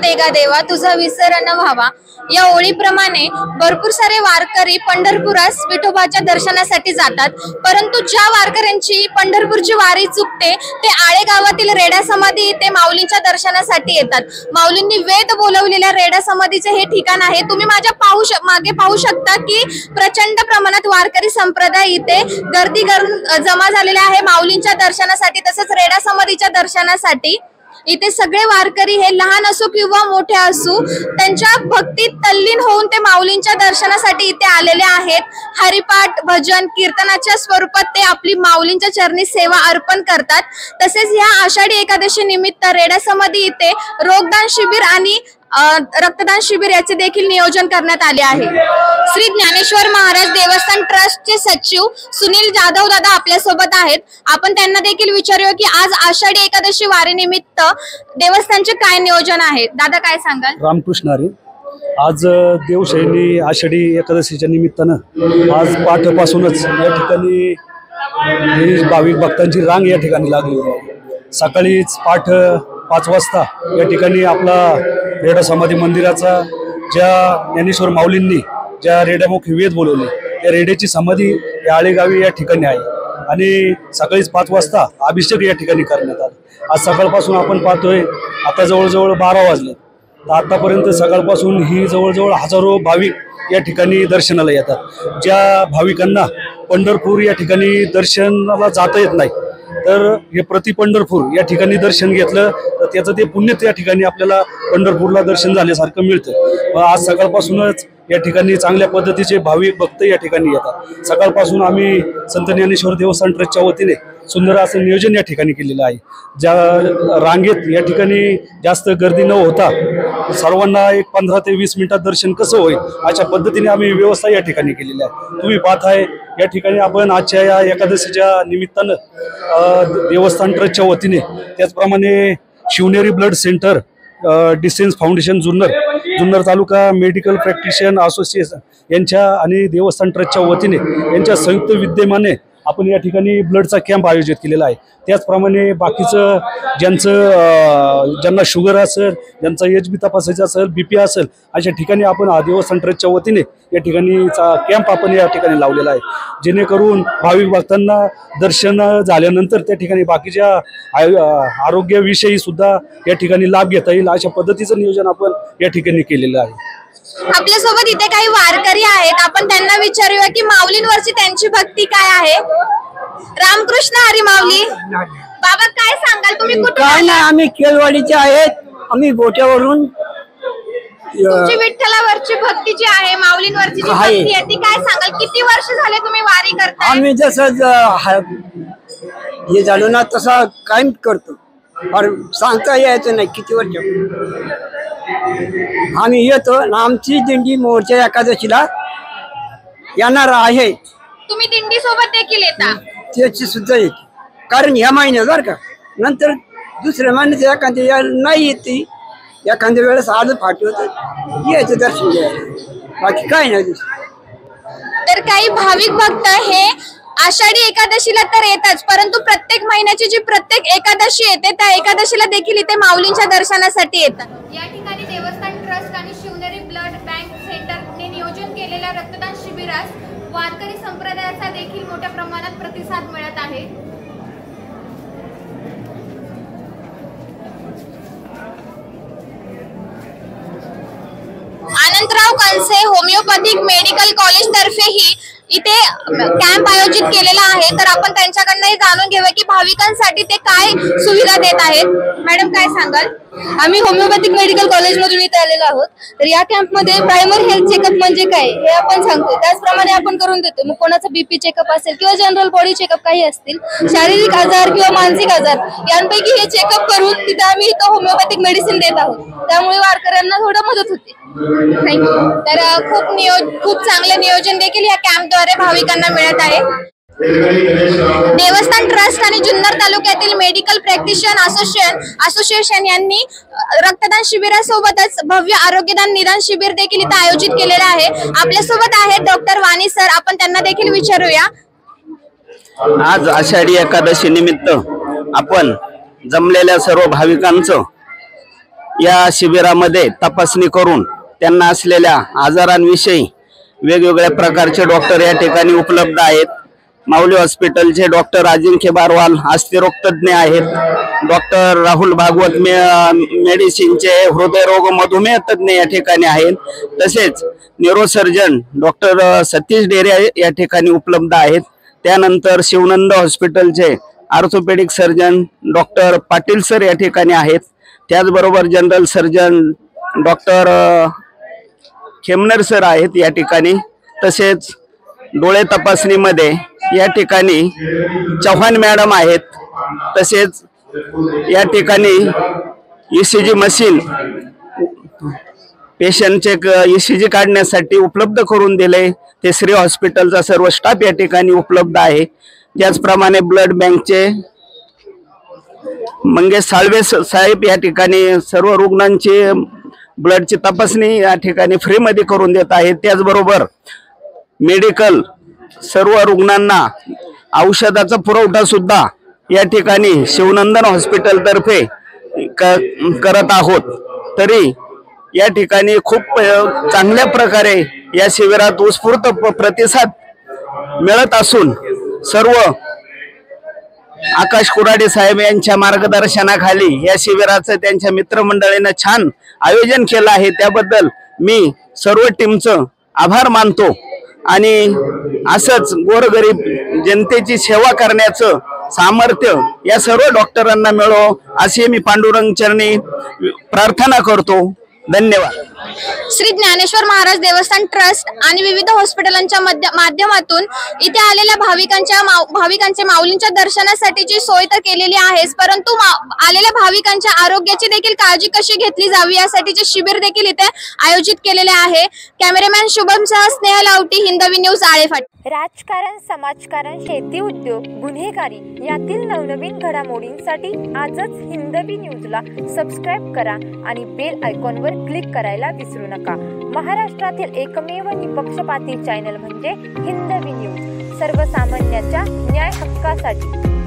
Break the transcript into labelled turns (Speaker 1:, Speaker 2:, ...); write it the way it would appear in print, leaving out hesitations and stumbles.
Speaker 1: तेगा देवा तुझा विसर न व्हावा या ओळीप्रमाणे भरपूर सारे वारकरी पंढरपुरास विठोबाच्या दर्शनासाठी जातात। परंतु ज्या वारकऱ्यांची पंढरपूरची वारी चुकते ते आळे गावातील रेडा समाधी येथे माऊलींच्या दर्शनासाठी येतात। माऊलींनी वेद बोलवलेल्या रेडा समाधीचे हे ठिकाण आहे। तुम्ही माझ्या मागे पाहू शकता की प्रचंड प्रमाणात वारकरी संप्रदाय इथे गर्दी करून जमा झालेले आहे माऊलींच्या दर्शनासाठी तसेच रेडा समाधीच्या दर्शनासाठी। इथे सगळे वारकरी हे लहान असो किंवा मोठे असो त्यांच्या भक्तीत तल्लीन होऊन ते माऊलींच्या दर्शनासाठी इथे आलेले आहेत। हरिपाठ भजन कीर्तनाच्या स्वरूपात ते आपली माऊलींच्या चरणी सेवा अर्पण करतात। तसेच या आषाढी एकादशी निमित्त रेडा समाधी इथे रोगदान शिबिर आणि रक्तदान शिबिर याचे देखील नियोजन करण्यात आले आहे। श्री ज्ञानेश्वर महाराज देवस्थान ट्रस्टचे सचिव सुनील जाधव दादा आपल्या सोबत आहेत। आपण त्यांना देखील विचारूया की आज आषाढी एकादशी वारी निमित्त देवस्थानचे काय नियोजन आहे। दादा काय सांगाल?
Speaker 2: रामकृष्ण हरी। आज देवशैनी आषाढी एकादशीच्या निमित्तानं आज पहाटेपासूनच या ठिकाणी भाविक भक्तांची रांग या ठिकाणी लागली आहे। सकाळीच पहाटे 5 वाजता या ठिकाणी आपला रेडा समाधी मंदिराचा ज्या ज्ञानेश्वर माऊलींनी ज्या रेड्यामुखी वेद बोलवले त्या रेड्याची समाधी या आळेगावी या ठिकाणी आहे आणि सकाळीच 5 वाजता अभिषेक या ठिकाणी करण्यात आला। आज सकाळपासून आपण पाहतोय आता जवळजवळ 12 वाजले तर आतापर्यंत सकाळपासून ही जवळजवळ हजारो भाविक या ठिकाणी दर्शनाला येतात। ज्या भाविकांना पंढरपूर या ठिकाणी दर्शनाला जाता येत नाही तर हे प्रति पंढरपूर या ठिकाणी दर्शन घेतलं तर त्याचं ते पुण्य त्या ठिकाणी आपल्याला पंढरपूरला दर्शन झाल्यासारखं मिळतं। आज सकाळपासूनच या ठिकाणी चांगल्या पद्धतीचे भाविक भक्त या ठिकाणी येतात। सकाळपासून आम्ही संत ज्ञानेश्वर देवस्थान ट्रस्टच्या वतीने सुंदर असं नियोजन या ठिकाणी केलेलं आहे। ज्या रांगेत या ठिकाणी जास्त गर्दी न होता सर्वांना एक 15 ते 20 मिनिटात दर्शन कसं होईल अशा पद्धतीने आम्ही व्यवस्था या ठिकाणी केलेली आहे। तुम्ही पाहताय या ठिकाणी आपण आजच्या या एकादशीच्या निमित्तानं देवस्थान ट्रस्टच्या वतीने त्याचप्रमाणे शिवनेरी ब्लड सेंटर डिसेन्स foundation Junnar taluka medical practitioner association यांच्या आणि देवस्थान ट्रस्टच्या वतीने यांच्या संयुक्त विद्यमाने आपण या ठिकाणी ब्लडचा कॅम्प आयोजित केलेला आहे। त्याचप्रमाणे बाकीचं ज्यांना शुगर असेल ज्यांचा HB तपासायचा असेल BP असेल अशा ठिकाणी आपण देवस्थान ट्रस्टच्या वतीने या ठिकाणी कॅम्प आपण या ठिकाणी लावलेला आहे जेणेकरून भाविक भक्तांना दर्शन झाल्यानंतर त्या ठिकाणी बाकीच्या आरोग्याविषयी सुद्धा या ठिकाणी लाभ घेता येईल अशा पद्धतीचं नियोजन आपण या ठिकाणी केलेलं आहे।
Speaker 1: आपल्या सोबत इथे काही वारकरी आहेत आपण त्यांना विचारूया की माऊलींवरची त्यांची भक्ती काय आहे। रामकृष्ण हरी माऊली। बाबा काय सांगाल तुम्ही कुठून?
Speaker 3: काय नाही आम्ही केलवाडीचे आहेत। आम्ही गोट्यावरून
Speaker 1: तुमची विठ्ठलावरची भक्ती जी आहे माऊलींवरची जी भक्ती आहे ती काय सांगाल? किती वर्ष झाले तुम्ही वारी करताय?
Speaker 3: आम्ही जसं हे झालो ना तसा कायम करतो और सांगता यायचं नाही किती वर्ष आम्ही येतो ना। आमची दिंडी मोर्चा एकादशीला येणार आहे।
Speaker 1: तुम्ही दिंडी सोबत देखील येता?
Speaker 3: त्याची सुद्धा येते कारण ह्या महिन्यात बरं का नंतर दुसऱ्या महिन्यात एखाद्या नाही येते एखाद्या वेळेस आलं फाटी होतं यायचं दर्शन घ्यायचं बाकी काय नाही।
Speaker 1: तर काही भाविक भक्त हे आषाढी एकादशीला तर येतात परंतु प्रत्येक महिन्याची जी प्रत्येक एकादशी येते त्या एकादशीला देखील इथे माऊलींच्या दर्शनासाठी येतात। या ठिकाणी देवस्थान ट्रस्ट आणि शिवनेरी ब्लड बँक सेंटरने नियोजन केलेल्या रक्तदान शिबिरास वारकरी संप्रदायाचा देखील मोठ्या प्रमाणात प्रतिसाद मिळत आहे। अनंतराव कणसे होमिओपॅथिक मेडिकल कॉलेज तर्फे ही इथे कॅम्प आयोजित केलेला आहे तर आपण त्यांच्याकडनं जाणून घेऊया की भाविकांसाठी ते काय सुविधा देत आहेत। मॅडम काय सांगाल?
Speaker 4: आम्ही होमिओपॅथिक मेडिकल कॉलेज मधून इथे आलेलो आहोत तर या कॅम्प मध्ये प्रायमरी हेल्थ चेकअप म्हणजे काय हे आपण सांगतो त्याचप्रमाणे आपण करून देतो। मग कोणाचा BP चेकअप असेल किंवा जनरल बॉडी चेकअप काही असतील शारीरिक आजार किंवा मानसिक आजार यांपैकी हे चेकअप करून तिथे आम्ही इथं होमिओपॅथिक मेडिसिन देत आहोत त्यामुळे वारकऱ्यांना थोडं मदत होते।
Speaker 1: थँक्यू। तर खूप चांगले नियोजन देखील या कॅम्पद्वारे भाविकांना मिळत आहे। देवस्थान ट्रस्ट आणि जुन्नर तालुक्यातील मेडिकल प्रॅक्टिशनर असोसिएशन यांनी रक्तदान शिबिरासोबतच भव्य आरोग्यदान निदान शिबिर देखील इथे आयोजित केलेले आहे। आपल्या सोबत आहेत डॉक्टर वाणी सर आपण त्यांना देखील विचारूया।
Speaker 5: आज आषाढी एकादशी निमित्त आपण जमलेल्या सर्व भाविकांचं या शिबिरामध्ये तपासणी करून त्यांना असलेल्या आजारांविषयी वेगवेगळ्या प्रकारचे डॉक्टर या ठिकाणी उपलब्ध आहेत. माऊली हॉस्पिटलचे डॉक्टर अजिंक्य बारवाल अस्थिरोग तज्ज्ञ आहेत. डॉक्टर राहुल भागवत मेडिसिनचे हृदयरोग मधुमेह तज्ज्ञ या ठिकाणी आहेत. तसेच न्यूरोसर्जन डॉक्टर सतीश डेरे या ठिकाणी उपलब्ध आहेत. त्यानंतर शिवनंद हॉस्पिटलचे orthopaedic surgeon doctor Patil sir या ठिकाणी आहेत. त्याचबरोबर general surgeon doctor Khemnar sir आहेत या ठिकाणी. तसेच डोळे तपासणीमध्ये या ठिकाणी चव्हाण मॅडम आहेत. तसेच या ठिकाणी ECG मशीन पेशंटचे ECG काढण्यासाठी उपलब्ध करून दिले. ते श्री हॉस्पिटलचा सर्व स्टाफ या ठिकाणी उपलब्ध आहे. त्याचप्रमाणे ब्लड बँकचे मंगेश साळवे साहेब या ठिकाणी सर्व रुग्णांची ब्लडची तपासणी या ठिकाणी फ्रीमध्ये करून देत आहेत. त्याचबरोबर मेडिकल सर्व रुग्णांना औषधाचा पुरवठा सुद्धा या ठिकाणी शिवनंदन हॉस्पिटल तर्फे करत आहोत. तरी या ठिकाणी खूप चांगल्या प्रकारे या शिबिरात उत्स्फूर्त प्रतिसाद मिळत असून सर्व आकाश कुराडे साहेब यांच्या मार्गदर्शनाखाली या शिबिराचं त्यांच्या मित्रमंडळीनं छान आयोजन केलं आहे. त्याबद्दल मी सर्व टीमचं आभार मानतो आणि असंच गोरगरीब जनतेची सेवा करण्याचं सामर्थ्य या सर्व डॉक्टरांना मिळो अशी मी पांडुरंग चरणी प्रार्थना करतो. धन्यवाद.
Speaker 1: श्री ज्ञानेश्वर महाराज देवस्थान ट्रस्ट आणि विविध हॉस्पिटलांच्या माध्यमातून इथे आलेल्या भाविकांच्या माऊलींच्या दर्शनासाठीची सोय तर केलेली आहेच, परंतु आलेल्या भाविकांच्या आरोग्याची देखील काळजी कशी घेतली जावी यासाठीचे शिबिर देखील इथे आयोजित केलेले आहे. कॅमेरामॅन शुभमसह स्नेहल आवटी, हिंदवी न्यूज, आळेफाट.
Speaker 6: राजकारण, समाजकारण, शेती उद्योग, गुन्हेगारी यातील नवनवीन घडामोडींसाठी आजच हिंदवी न्यूजला सबस्क्राईब करा आणि बेल आयकॉनवर क्लिक करायला विसरू नका. महाराष्ट्रातील एकमेव निपक्षपाती चॅनल म्हणजे हिंदवी न्यूज, सर्वसामान्यांच्या न्याय हक्कासाठी.